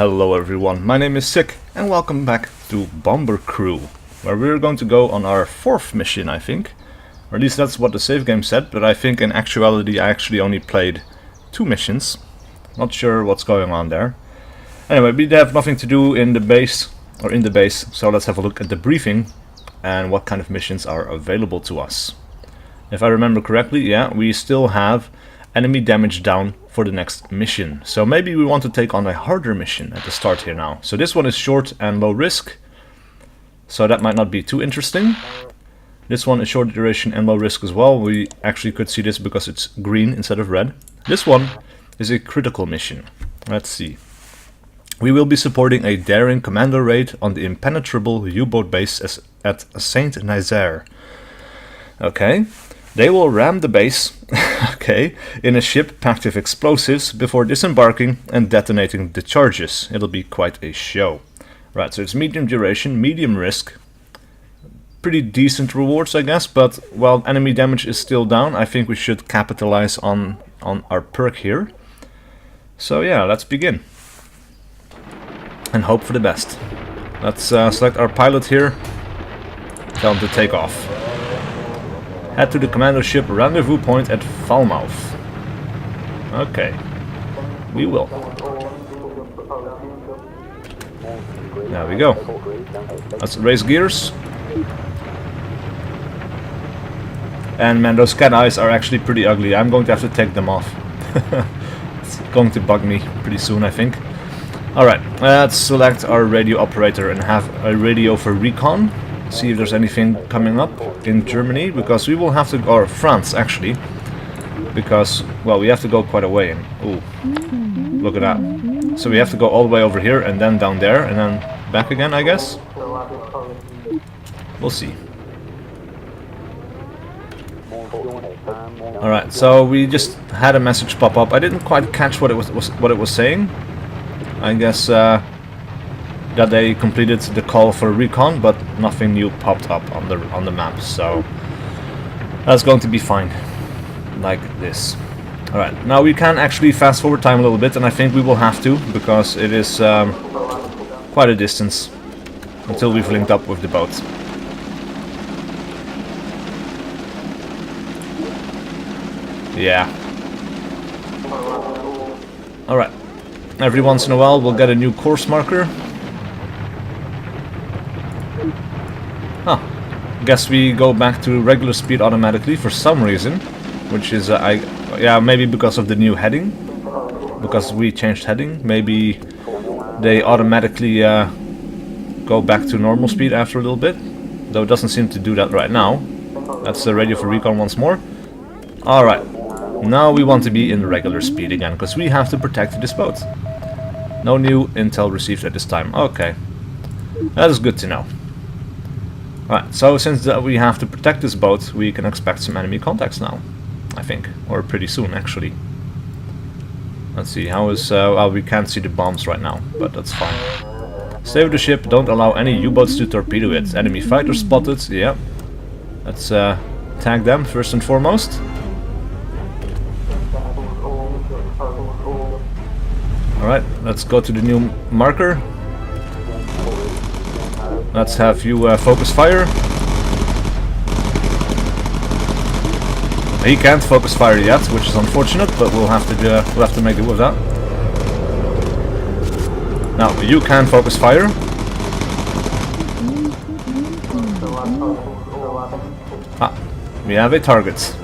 Hello everyone, my name is SiC and welcome back to Bomber Crew, where we're going to go on our 4th mission, I think. Or at least that's what the save game said, but I think in actuality I actually only played 2 missions. Not sure what's going on there. Anyway, we have nothing to do in the base, so let's have a look at the briefing and what kind of missions are available to us. If I remember correctly, yeah, we still have enemy damage down for the next mission. So maybe we want to take on a harder mission at the start here now. So this one is short and low risk, so that might not be too interesting. This one is short duration and low risk as well. We actually could see this because it's green instead of red. This one is a critical mission. Let's see. We will be supporting a daring commando raid on the impenetrable U-boat base at Saint Nazaire. Okay. They will ram the base okay, in a ship packed with explosives before disembarking and detonating the charges. It'll be quite a show. Right, so it's medium duration, medium risk. Pretty decent rewards, I guess, but while enemy damage is still down, I think we should capitalize on our perk here. So yeah, let's begin. And hope for the best. Let's select our pilot here. Tell him to take off. Head to the commando ship rendezvous point at Falmouth. Okay, we will. There we go. Let's raise gears. And man, those cat eyes are actually pretty ugly. I'm going to have to take them off. It's going to bug me pretty soon, I think. Alright, let's select our radio operator and have a radio for recon. See if there's anything coming up in Germany, because we will have to go, or France actually, because, well, we have to go quite a way. And, ooh, look at that. So we have to go all the way over here and then down there and then back again, I guess. We'll see. Alright, so we just had a message pop up. I didn't quite catch what it was saying. I guess that they completed the call for recon, but nothing new popped up on the map, so that's going to be fine, like this. Alright, now we can actually fast forward time a little bit, and I think we will have to, because it is quite a distance until we've linked up with the boat. Yeah. Alright, every once in a while we'll get a new course marker. Guess we go back to regular speed automatically for some reason, which is yeah, maybe because of the new heading, because we changed heading. Maybe they automatically go back to normal speed after a little bit, though it doesn't seem to do that right now. That's the radio for recon once more. Alright, now we want to be in regular speed again, because we have to protect this boat. No new intel received at this time. Okay, that is good to know. Alright, so since we have to protect this boat, we can expect some enemy contacts now, I think. Or pretty soon, actually. Let's see, how is... well, we can't see the bombs right now, but that's fine. Stay with the ship, don't allow any U-boats to torpedo it. Enemy fighters spotted, yeah. Let's tag them, first and foremost. Alright, let's go to the new marker. Let's have you focus fire. He can't focus fire yet, which is unfortunate, but we'll have to make do with that. Now you can focus fire. Ah, we have a target.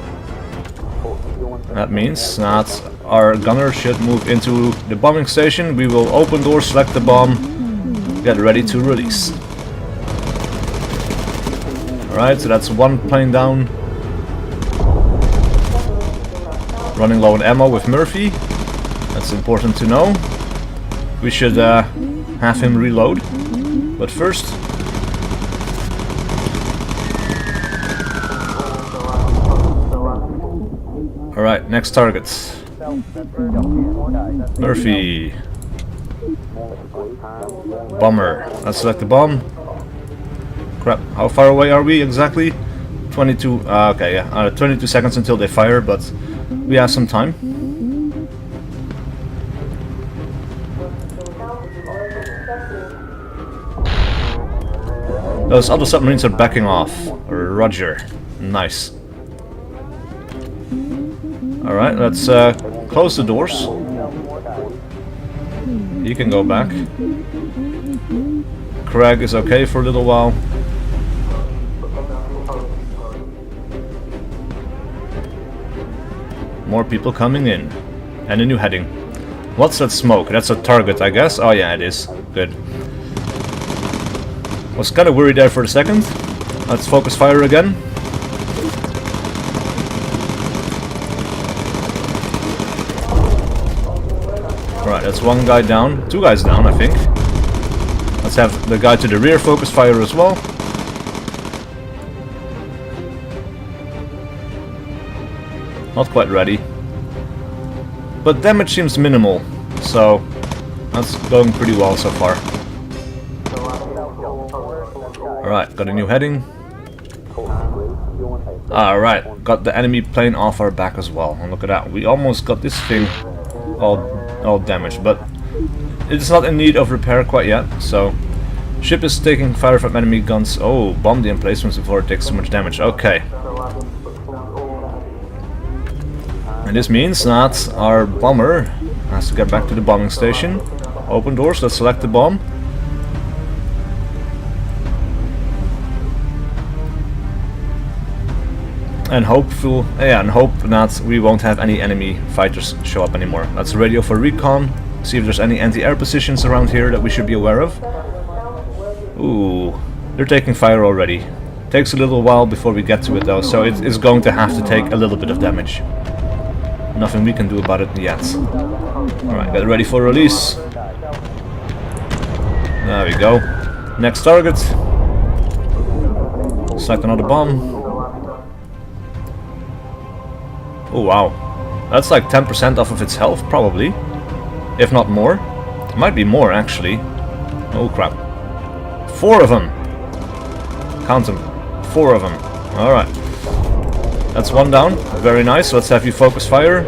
That means that our gunner should move into the bombing station. We will open door, select the bomb, get ready to release. Alright, so that's one plane down. Running low on ammo with Murphy. That's important to know. We should have him reload. But first... Alright, next target. Murphy. Bomber. Let's select the bomb. Crap, how far away are we exactly? 22, okay, yeah, 22 seconds until they fire, but we have some time. Those other submarines are backing off. Roger. Nice. Alright, let's close the doors. You can go back. Craig is okay for a little while. More people coming in. And a new heading. What's that smoke? That's a target, I guess? Oh yeah, it is. Good. Was kind of worried there for a second. Let's focus fire again. Alright, that's one guy down. Two guys down, I think. Let's have the guy to the rear focus fire as well. Not quite ready. But damage seems minimal, so that's going pretty well so far. Alright, got a new heading. Alright, got the enemy plane off our back as well. And look at that, we almost got this thing all damaged, but it's not in need of repair quite yet, so... Ship is taking fire from enemy guns. Oh, bomb the emplacements before it takes too much damage. Okay. And this means that our bomber has to get back to the bombing station. Open doors, let's select the bomb. And hope that we won't have any enemy fighters show up anymore. Let's radio for recon, see if there's any anti-air positions around here that we should be aware of. Ooh, they're taking fire already. Takes a little while before we get to it though, so it is going to have to take a little bit of damage. Nothing we can do about it yet. Alright, get ready for release. There we go. Next target. Select another bomb. Oh wow. That's like 10% off of its health, probably. If not more. It might be more, actually. Oh crap. 4 of them! Count them. 4 of them. Alright. That's one down. Very nice. Let's have you focus fire.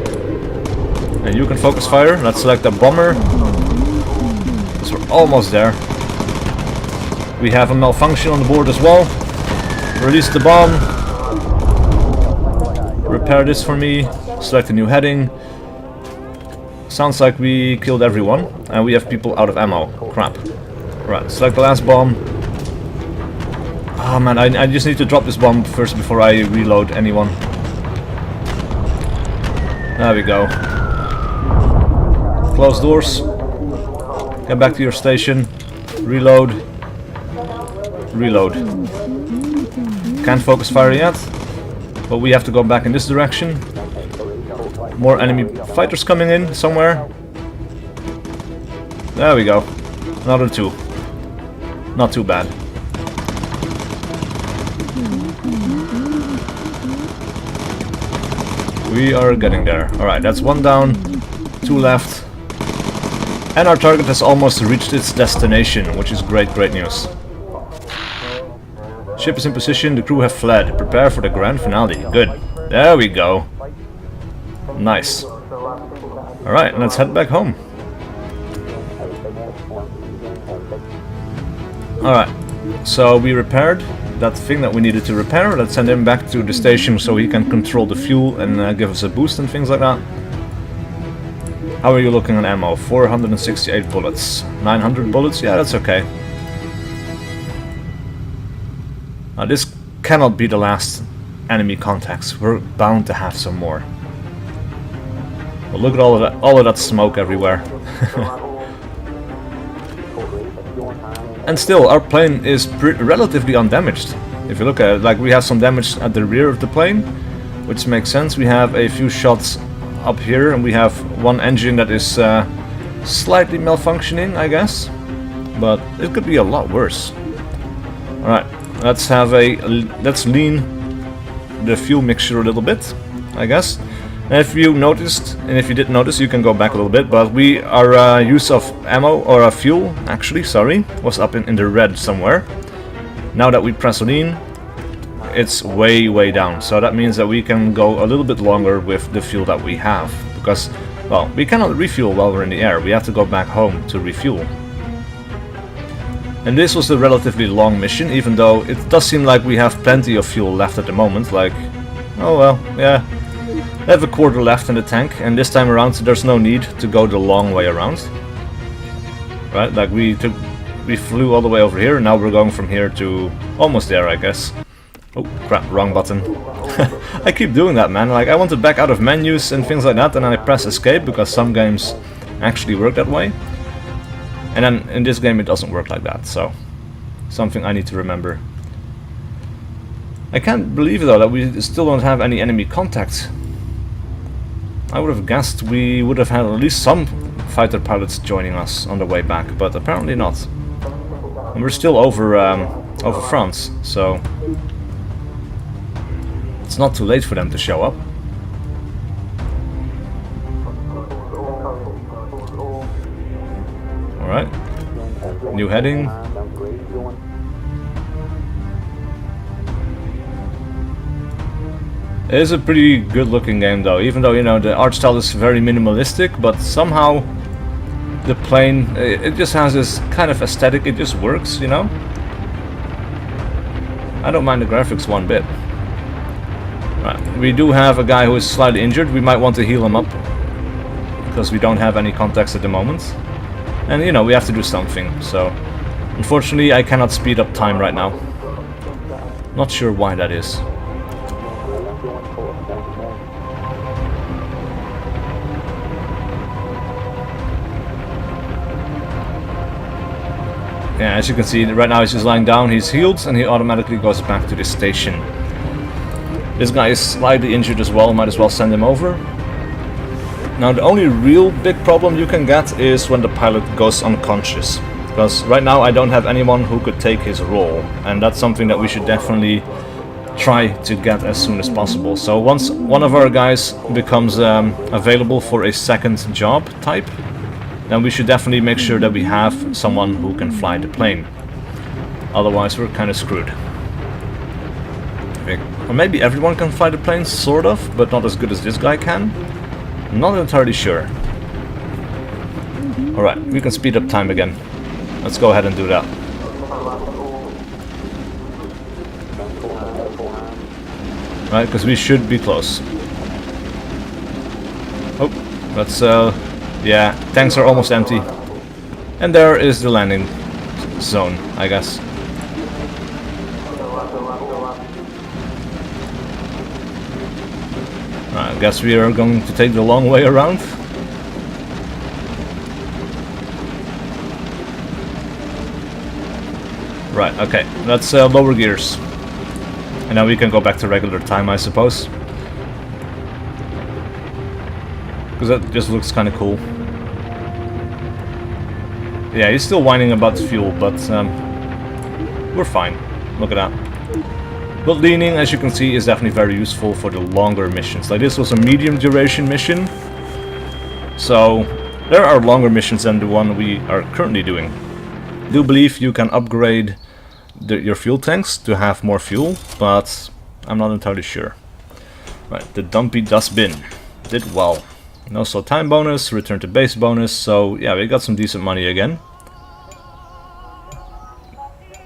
And you can focus fire. Let's select a bomber. So we're almost there. We have a malfunction on the board as well. Release the bomb. Repair this for me. Select a new heading. Sounds like we killed everyone. And we have people out of ammo. Crap. Right, select the last bomb. Oh man, I just need to drop this bomb first before I reload anyone. There we go. Close doors. Get back to your station. Reload. Reload. Can't focus fire yet, but we have to go back in this direction. More enemy fighters coming in somewhere. There we go. Another 2. Not too bad. We are getting there. Alright, that's 1 down, 2 left. And our target has almost reached its destination, which is great news. Ship is in position, the crew have fled. Prepare for the grand finale. Good. There we go. Nice. Alright, let's head back home. Alright, so we repaired that thing that we needed to repair. Let's send him back to the station so he can control the fuel and give us a boost and things like that. How are you looking on ammo? 468 bullets. 900 bullets? Yeah, that's okay. Now this cannot be the last enemy contacts. We're bound to have some more. But look at all of that smoke everywhere. And still, our plane is relatively undamaged. If you look at it, like we have some damage at the rear of the plane, which makes sense. We have a few shots up here, and we have one engine that is slightly malfunctioning, I guess. But it could be a lot worse. All right, let's lean the fuel mixture a little bit, I guess. And if you noticed, and if you didn't notice, you can go back a little bit, but our use of ammo, or fuel, actually, sorry, was up in the red somewhere. Now that we press lean, it's way down, so that means that we can go a little bit longer with the fuel that we have, because, well, we cannot refuel while we're in the air, we have to go back home to refuel. And this was a relatively long mission, even though it does seem like we have plenty of fuel left at the moment. Like, oh well, yeah. I have a quarter left in the tank, and this time around there's no need to go the long way around. Right, like we flew all the way over here, and now we're going from here to almost there, I guess. Oh crap, wrong button. I keep doing that, man. Like, I want to back out of menus and things like that, and then I press escape, because some games actually work that way. And then in this game it doesn't work like that, so something I need to remember. I can't believe though that we still don't have any enemy contacts. I would have guessed we would have had at least some fighter pilots joining us on the way back, but apparently not. And we're still over France, so it's not too late for them to show up. Alright, new heading. It is a pretty good looking game though, even though, you know, the art style is very minimalistic, but somehow the plane, it just has this kind of aesthetic, it just works, you know? I don't mind the graphics one bit. Right, we do have a guy who is slightly injured. We might want to heal him up, because we don't have any contacts at the moment. And, you know, we have to do something, so unfortunately I cannot speed up time right now. Not sure why that is. Yeah, as you can see, right now he's just lying down, he's healed, and he automatically goes back to the station. This guy is slightly injured as well, might as well send him over. Now the only real big problem you can get is when the pilot goes unconscious. Because right now I don't have anyone who could take his role, and that's something that we should definitely try to get as soon as possible. So once one of our guys becomes available for a second job type, then we should definitely make sure that we have someone who can fly the plane. Otherwise we're kind of screwed. Or maybe everyone can fly the plane, sort of, but not as good as this guy can. I'm not entirely sure. Alright, we can speed up time again. Let's go ahead and do that. Right, because we should be close. Oh, let's yeah, tanks are almost empty. And there is the landing zone, I guess. I guess we are going to take the long way around. Right, okay, let's lower gears. And now we can go back to regular time, I suppose. Because that just looks kind of cool. Yeah, he's still whining about the fuel, but we're fine. Look at that. But leaning, as you can see, is definitely very useful for the longer missions. Like, this was a medium duration mission. So there are longer missions than the one we are currently doing. I do believe you can upgrade your fuel tanks to have more fuel, but I'm not entirely sure. Right, the dumpy dustbin did well. And also time bonus, return to base bonus, so yeah, we got some decent money again.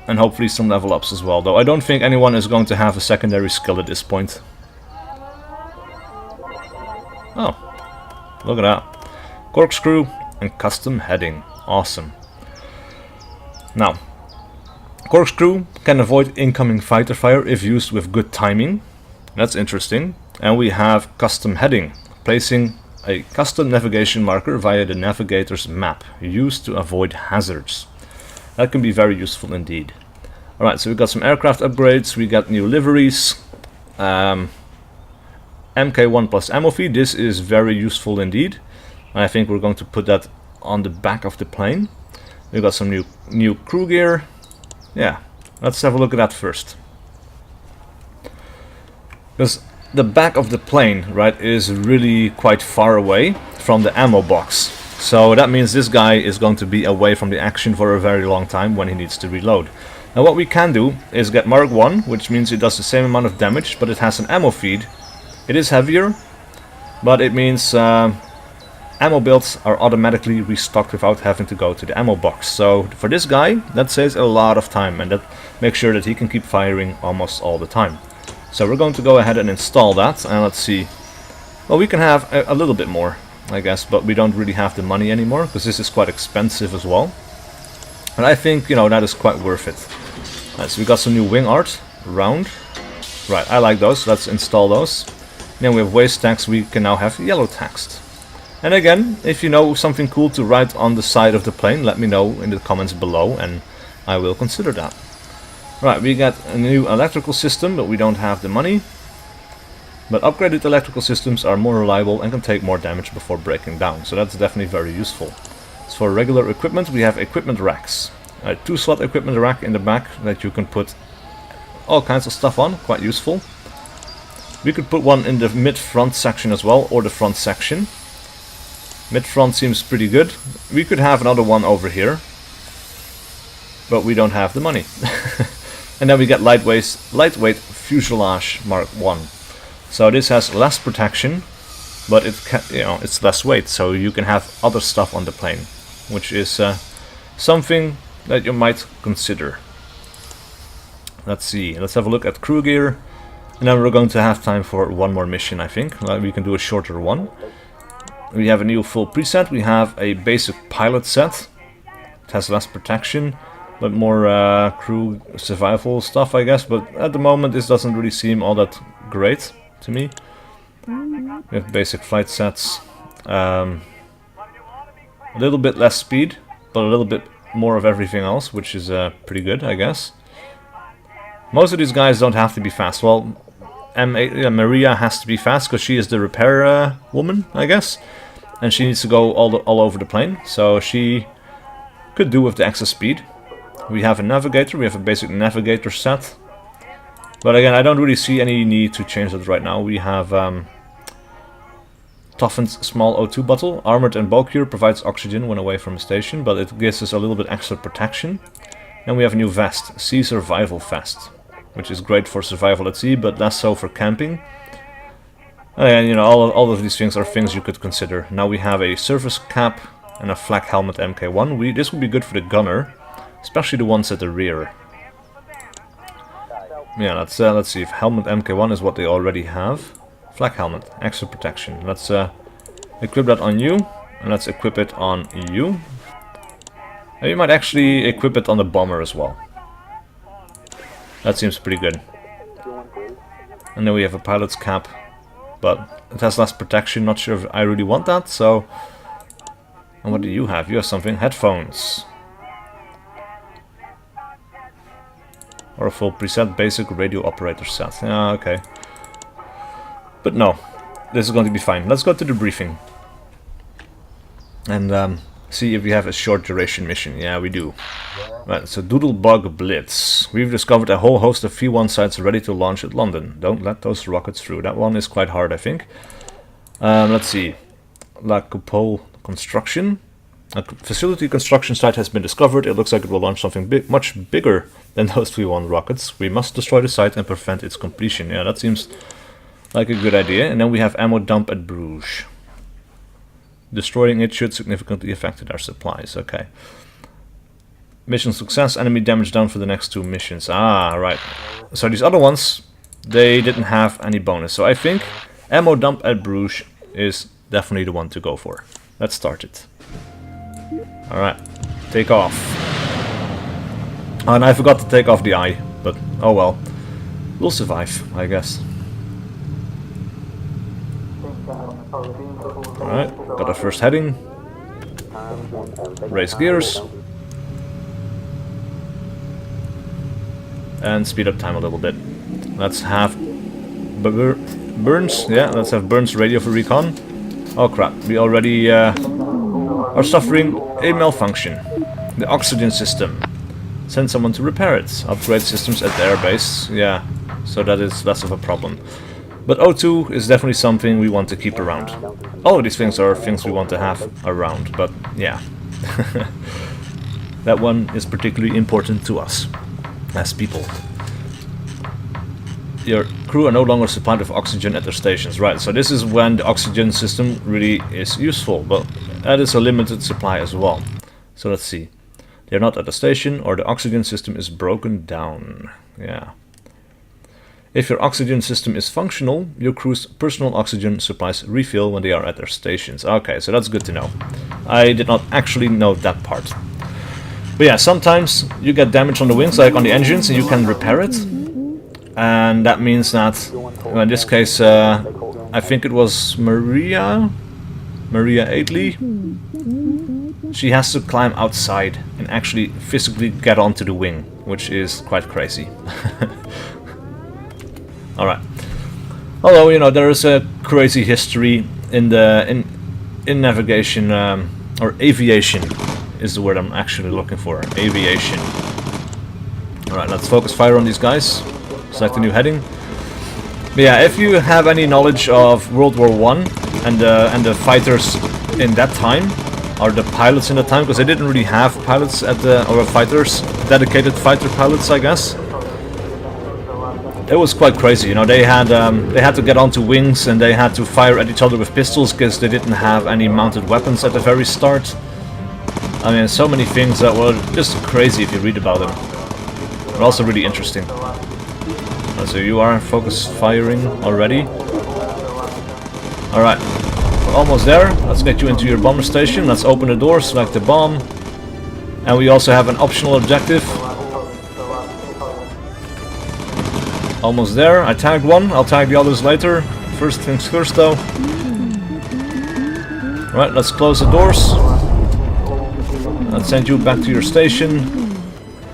And hopefully some level ups as well, though I don't think anyone is going to have a secondary skill at this point. Oh, look at that. Corkscrew and custom heading. Awesome. Now, corkscrew can avoid incoming fighter fire if used with good timing. That's interesting. And we have custom heading, placing a custom navigation marker via the navigator's map, used to avoid hazards. That can be very useful indeed. Alright, so we got some aircraft upgrades, we got new liveries, MK1 plus ammo feed. This is very useful indeed. And I think we're going to put that on the back of the plane. We got some new crew gear. Yeah, let's have a look at that first. Because the back of the plane, right, is really quite far away from the ammo box. So that means this guy is going to be away from the action for a very long time when he needs to reload. Now what we can do is get Mark 1, which means it does the same amount of damage, but it has an ammo feed. It is heavier, but it means ammo builds are automatically restocked without having to go to the ammo box. So for this guy, that saves a lot of time, and that makes sure that he can keep firing almost all the time. So we're going to go ahead and install that, and let's see. Well, we can have a little bit more, I guess, but we don't really have the money anymore, because this is quite expensive as well. And I think, you know, that is quite worth it. So we got some new wing art, round. Right, I like those, let's install those. Then we have waste text, we can now have yellow text. And again, if you know something cool to write on the side of the plane, let me know in the comments below, and I will consider that. Right, we got a new electrical system, but we don't have the money. But upgraded electrical systems are more reliable and can take more damage before breaking down, so that's definitely very useful. As for regular equipment, we have equipment racks. A 2-slot equipment rack in the back that you can put all kinds of stuff on, quite useful. We could put one in the mid-front section as well, or the front section. Mid-front seems pretty good. We could have another one over here, but we don't have the money. And then we get lightweight fuselage Mark 1. So this has less protection, but it's less weight, so you can have other stuff on the plane, which is something that you might consider. Let's see, let's have a look at crew gear, and then we're going to have time for one more mission, I think. We can do a shorter one. We have a new full preset. We have a basic pilot set. It has less protection, but more crew survival stuff, I guess. But at the moment, this doesn't really seem all that great to me. We have basic flight sets. A little bit less speed, but a little bit more of everything else, which is pretty good, I guess. Most of these guys don't have to be fast. Well, Maria has to be fast because she is the repair woman, I guess. And she needs to go all over the plane, so she could do with the extra speed. We have a navigator, we have a basic navigator set. But again, I don't really see any need to change that right now. We have toughened small O2 bottle. Armored and bulkier, provides oxygen when away from a station, but it gives us a little bit extra protection. And we have a new vest, Sea Survival Vest, which is great for survival at sea, but less so for camping. And you know, all of these things are things you could consider. Now we have a surface cap and a flak helmet MK1. This would be good for the gunner, especially the ones at the rear. Yeah, let's see if helmet MK1 is what they already have. Flak helmet, extra protection. Let's equip that on you, and let's equip it on you. And you might actually equip it on the bomber as well. That seems pretty good. And then we have a pilot's cap, but it has less protection. Not sure if I really want that, so... And what do you have? You have something. Headphones. Or a full preset basic radio operator set. Yeah, okay. But no, this is going to be fine. Let's go to the briefing. And see if we have a short duration mission. Yeah, we do. Right, so Doodlebug Blitz. We've discovered a whole host of V1 sites ready to launch at London. Don't let those rockets through. That one is quite hard, I think. Let's see. La Coupole construction. A facility construction site has been discovered. It looks like it will launch something much bigger than those V1 rockets. We must destroy the site and prevent its completion. Yeah, that seems like a good idea. And then we have ammo dump at Bruges. Destroying it should significantly affect our supplies. Okay. Mission success. Enemy damage down for the next 2 missions. Ah, right. So these other ones, they didn't have any bonus. So I think ammo dump at Bruges is definitely the one to go for. Let's start it. Alright. Take off. Oh, and I forgot to take off the eye. But, oh well. We'll survive, I guess. Alright, got our first heading. Raise gears. And speed up time a little bit. Let's have Burns. Yeah, let's have Burns radio for recon. Oh crap, we already are suffering a malfunction. The oxygen system. Send someone to repair it. Upgrade systems at the airbase. Yeah, so that is less of a problem. But O2 is definitely something we want to keep around. All of these things are things we want to have around, but yeah. That one is particularly important to us as people. Your crew are no longer supplied with oxygen at their stations. Right, so this is when the oxygen system really is useful, but that is a limited supply as well. So let's see. They're not at the station, or the oxygen system is broken down. Yeah. If your oxygen system is functional, your crew's personal oxygen supplies refill when they are at their stations. Okay, so that's good to know. I did not actually know that part. But yeah, sometimes you get damage on the wings, like on the engines, and you can repair it. And that means that, well, in this case, I think it was Maria Aidley. She has to climb outside and actually physically get onto the wing, which is quite crazy. Alright. Although, you know, there is a crazy history in the in navigation, or aviation is the word I'm actually looking for. Aviation. Alright, let's focus fire on these guys. Select a new heading. But yeah, if you have any knowledge of World War I and the fighters in that time, or the pilots in that time, because they didn't really have pilots at the, or fighters, dedicated fighter pilots, I guess. It was quite crazy, you know. They had to get onto wings and they had to fire at each other with pistols because they didn't have any mounted weapons at the very start. I mean, so many things that were just crazy if you read about them. They're also really interesting. So you are focus firing already. Alright, we're almost there. Let's get you into your bomber station. Let's open the door, select the bomb. And we also have an optional objective. Almost there. I tagged one. I'll tag the others later. First things first though. Alright, let's close the doors. Let's send you back to your station.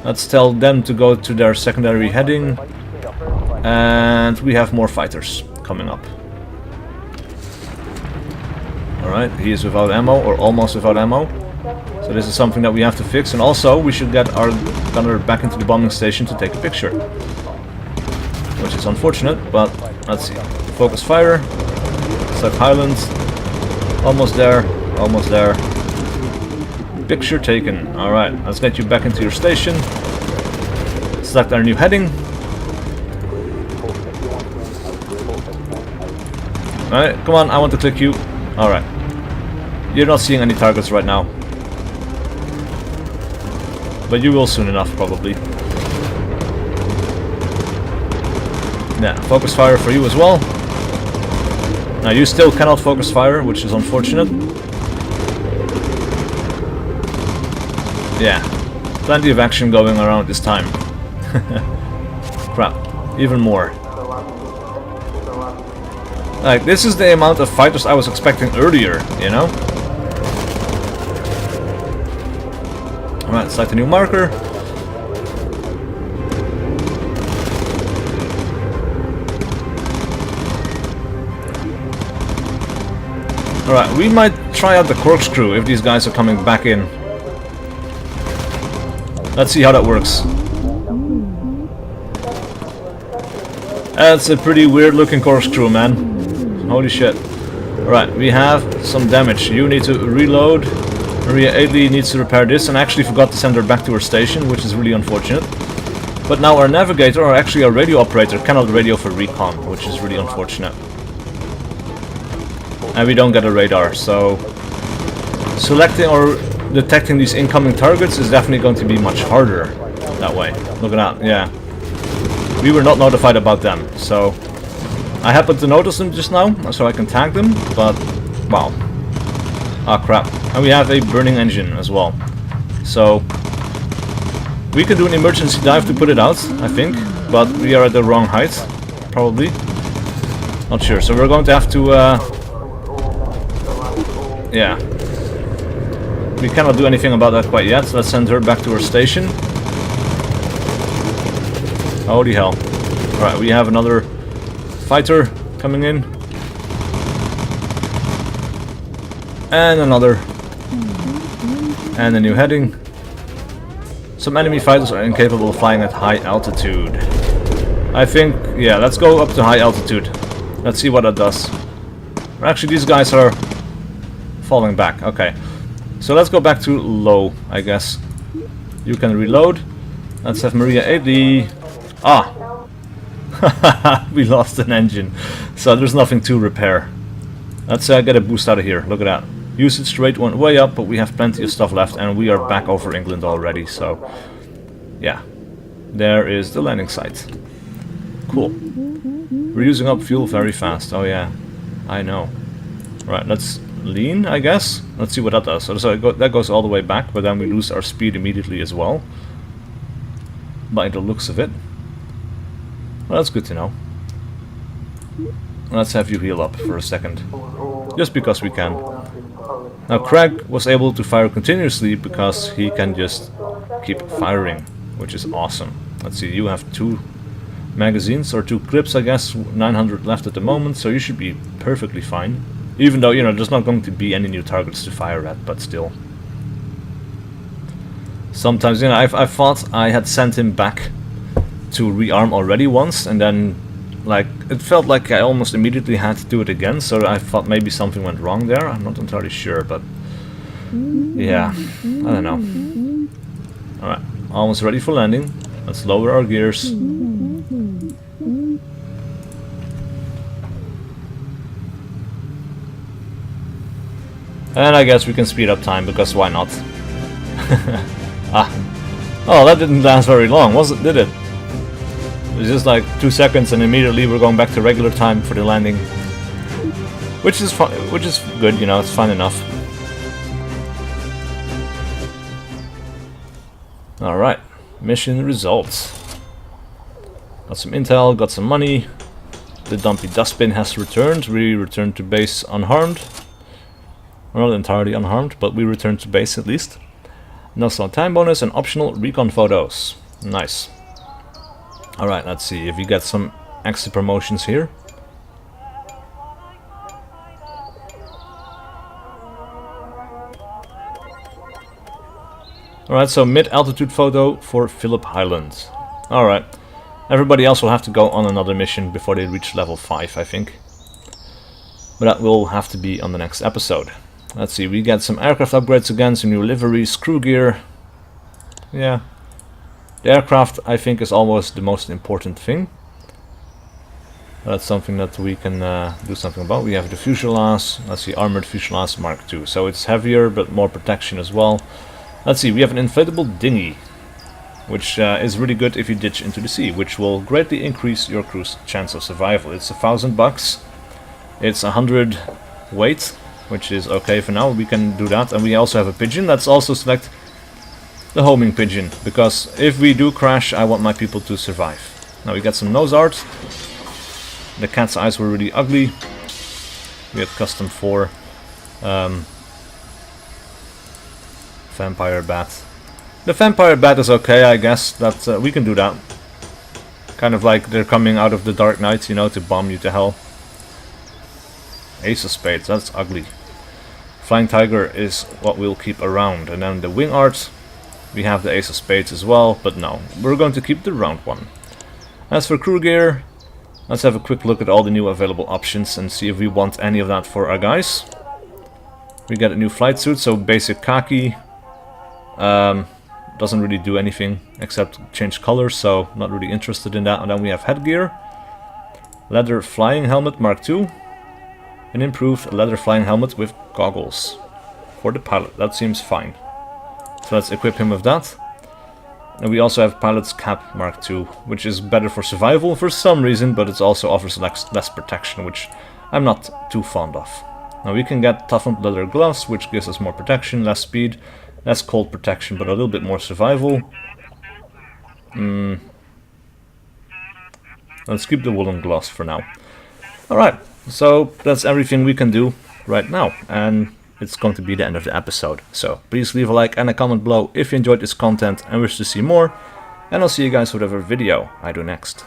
Let's tell them to go to their secondary heading. And we have more fighters coming up. Alright, he is without ammo, or almost without ammo. So this is something that we have to fix. And also, we should get our gunner back into the bombing station to take a picture. Which is unfortunate, but let's see. Focus fire. Set Highland. Almost there. Almost there. Picture taken. Alright, let's get you back into your station. Select our new heading. Alright, come on, I want to click you. Alright. You're not seeing any targets right now. But you will soon enough, probably. Yeah, focus fire for you as well. Now you still cannot focus fire, which is unfortunate. Yeah, plenty of action going around this time. Crap, even more. Like, this is the amount of fighters I was expecting earlier, you know? Alright, select a new marker. Alright, we might try out the corkscrew if these guys are coming back in. Let's see how that works. That's a pretty weird looking corkscrew, man. Holy shit. Alright, we have some damage. You need to reload. Maria Aidley needs to repair this, and I actually forgot to send her back to her station, which is really unfortunate. But now our navigator, or actually our radio operator, cannot radio for recon, which is really unfortunate. And we don't get a radar, so selecting or detecting these incoming targets is definitely going to be much harder that way. Look at that, yeah. We were not notified about them, so I happened to notice them just now, so I can tag them, but wow. Ah, crap. And we have a burning engine as well. So we could do an emergency dive to put it out, I think, but we are at the wrong height, probably. Not sure, so we're going to have to yeah. We cannot do anything about that quite yet, so let's send her back to her station. Holy hell. Alright, we have another fighter coming in. And another. And a new heading. Some enemy fighters are incapable of flying at high altitude. I think, yeah, let's go up to high altitude. Let's see what that does. Actually, these guys are falling back. Okay. So let's go back to low, I guess. You can reload. Let's have Maria Aidley. Ah! We lost an engine, so there's nothing to repair. Let's get a boost out of here. Look at that. Usage rate went way up, but we have plenty of stuff left, and we are back over England already, so yeah. There is the landing site. Cool. We're using up fuel very fast. Oh yeah, I know. Right, let's lean, I guess. Let's see what that does. So that goes all the way back, but then we lose our speed immediately as well. By the looks of it. Well, that's good to know. Let's have you heal up for a second. Just because we can. Now Craig was able to fire continuously because he can just keep firing, which is awesome. Let's see, you have 2 magazines, or 2 clips I guess, 900 left at the moment, so you should be perfectly fine. Even though, you know, there's not going to be any new targets to fire at, but still. Sometimes, you know, I thought I had sent him back to rearm already once, and then, like, it felt like I almost immediately had to do it again, so I thought maybe something went wrong there. I'm not entirely sure, but yeah, I don't know. Alright, almost ready for landing. Let's lower our gears. And I guess we can speed up time, because why not? Oh, that didn't last very long, did it? It was just like 2 seconds, and immediately we're going back to regular time for the landing. Which is fun, which is good, you know, it's fun enough. Alright, mission results. Got some intel, got some money. The dumpy dustbin has returned. We returned to base unharmed. Well, not entirely unharmed, but we returned to base at least. No slow time bonus and optional recon photos. Nice. Alright, let's see if we get some extra promotions here. Alright, so mid-altitude photo for Phillip Highland. Alright. Everybody else will have to go on another mission before they reach level 5, I think. But that will have to be on the next episode. Let's see, we get some aircraft upgrades again, some new liveries, crew gear. Yeah. The aircraft, I think, is almost the most important thing. That's something that we can do something about. We have the fuselage, let's see, armored fuselage Mark II. So it's heavier, but more protection as well. Let's see, we have an inflatable dinghy, which is really good if you ditch into the sea, which will greatly increase your crew's chance of survival. It's $1,000. It's 100 weight, which is okay for now. We can do that, and we also have a pigeon. Let's also select the homing pigeon, because if we do crash, I want my people to survive. Now we got some nose art. The cat's eyes were really ugly. We had custom 4 vampire bat. The vampire bat is okay, I guess. That we can do that. Kind of like they're coming out of the Dark Knight, you know, to bomb you to hell. Ace of Spades, that's ugly. Flying Tiger is what we'll keep around. And then the wing art, we have the Ace of Spades as well, but no, we're going to keep the round one. As for crew gear, let's have a quick look at all the new available options and see if we want any of that for our guys. We got a new flight suit, so basic khaki. Doesn't really do anything except change colors, so not really interested in that. And then we have headgear, leather flying helmet Mark II, an improved leather flying helmet with goggles for the pilot. That seems fine. So let's equip him with that. And we also have pilot's cap Mark II, which is better for survival for some reason, but it also offers less protection, which I'm not too fond of. Now we can get toughened leather gloves, which gives us more protection, less speed, less cold protection, but a little bit more survival. Let's keep the woolen gloves for now. Alright, so that's everything we can do right now, and it's going to be the end of the episode. So please leave a like and a comment below if you enjoyed this content and wish to see more, and I'll see you guys for whatever video I do next.